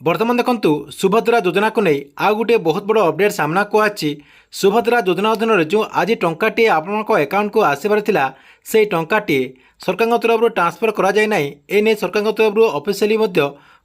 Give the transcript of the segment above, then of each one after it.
बर्तमान देखंतु सुभद्रा योजना को नहीं आउ गोटे बहुत बड़ अपडेट सामना को आछि। सुभद्रा योजना अधीन जो आज टंकाटी आपण अकाउंट को आसबार थिला से टंकाटी सरकार तरफ ट्रांसफर करा जाय नाही। एने सरकार तरफ ऑफिशियली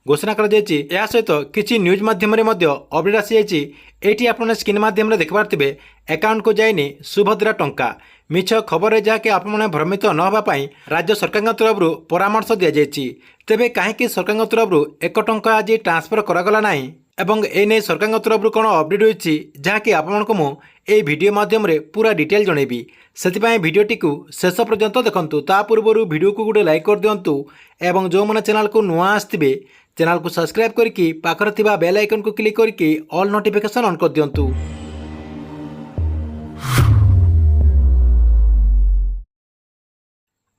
घोषणा करा जायछि। या सहित किछि न्यूज माध्यम रे अपडेट आसी जायछि। एटी आपण स्क्रीन माध्यम रे देखबार थिबे अकाउंट को जायनि सुभद्रा टंका मिछ खबर जहाँकि आपण भ्रमित न होगा राज्य सरकार तरफ परामर्श दि जायछि। तेबे कहीं सरकार तरफ 1 टंका आज ट्रांसफर करागला नाही एवं एने सरकार तरफ कौन अपडेट होती जहाँकि आपको मुझे वीडियो माध्यम रे पूरा डिटेल जनइबी। से भिडटी को शेष पर्यंत देखंतु। ता पूर्व वीडियो को गोटे लाइक कर दिंतु एवं जो मैंने चैनल को नुआ आसथिबे चैनल को सब्सक्राइब करके पाखर थिबा बेल आइकन को क्लिक करके ऑल नोटिफिकेशन ऑन कर दिंतु।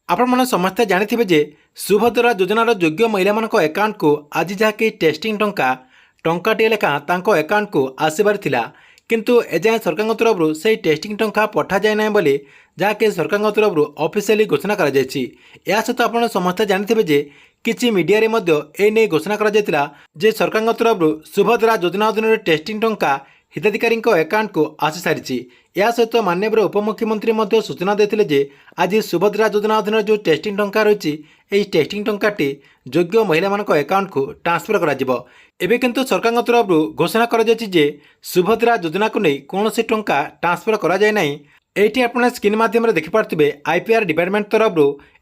आपण मैंने समस्ते जानी जे सुभद्रा योजनार योग्य महिला मानक अकाउंट को आज जहाँकि टेस्टिंग टंकाटे लेखा तांको अकाउंट को आसबार थिला किंतु एजाए सरकार तरफ से टेस्टिंग टंका पठा जाए ना बोली जहाँकि सरकार तरफ ऑफिशियली घोषणा करा जायछि। या सहित आप समस्ते जानी जे किछि मीडिया रे मध्य एने घोषणा करा जायतिला जे सरकार तरफ सुभद्रा योजना अधीन टेस्टिंग टंका हिताधिकारी अकाउंट को आसी सारी। या सहित माननीय उपमुख्यमंत्री सूचना देते जे आज सुभद्रा योजना अधीन जो टेस्टिंग टंका रही यही टेस्टिंग टंकाटी योग्य महिला मानक अकाउंट को ट्रांसफर करा एबे किंतु सरकार तरफ घोषणा करा जायछि जे सुभद्रा योजना को नहीं कौन से टंका ट्रांसफर करा जाय नाही। एठी आपण स्क्रीन माध्यम रे देखि पारथिबे आईपीआर डिपार्टमेंट तरफ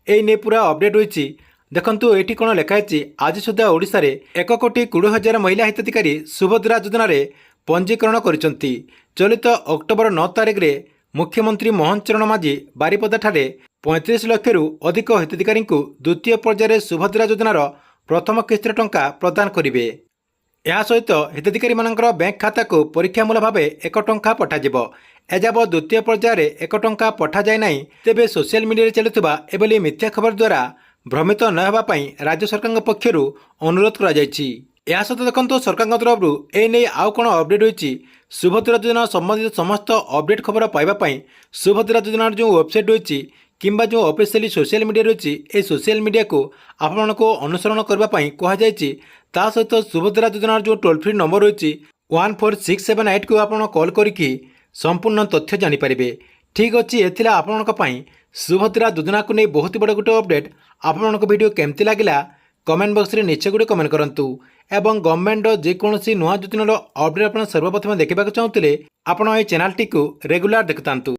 एई ने पूरा अपडेट होईछि। देखंतु एठी कोन लेखाइछि आज सुधा ओडिसा रे 1,20,00,000 महिला हिताधिकारी सुभद्रा योजना रे पंजीकरण करिसंती। चलित अक्टोबर 9 तारिख रे मुख्यमंत्री मोहन चरण माझी बारिपदा ठारे 35 लाख रु अधिक हिताधिकारी को द्वितीय पर्यायर सुभद्रा योजनार प्रथम किस्त टंका प्रदान करिवे। यह सहित हिताधिकारी मानकर बैंक खाता को परीक्षामूलक भाव 1 टंका पठाଯିବ। एजाब द्वितीय पर्यायर 1 टंका पठा जाए नहीं। तेबे सोशल मीडिया चलुवा एभली मिथ्या खबर द्वारा भ्रमित न होगा राज्य सरकार पक्षर अनुरोध करा जायछि। या सहित देखो सरकार तरफ एने आउ कौन अपडेट होती सुभद्रा योजना संबंधित समस्त अपडेट खबर पाइबापी सुभद्रा योजनार जो वेबसाइट रही किंबा जो ऑफिशियली सोशल मीडिया रही ए सोशल मीडिया को आपण को अनुसरण करने कहुई। ता सहित सुभद्रा योजनार जो टोल फ्री नंबर रही 14678 को आप कॉल करके संपूर्ण तथ्य जानीपारे। ठीक अच्छे एथिला आपण सुभद्रा योजना को नहीं बहुत बड़ गोटे अपडेट। आपण वीडियो केमती लगिला कमेंट बॉक्स रे नीचे गोटे कमेंट करंतु एवं गवर्नमेंट जेकोसी नुआ योजनार अपडेट आप सर्वप्रथम देखा चाहूँगे आपण ए चैनल टी को रेगुलर देखुतांतु।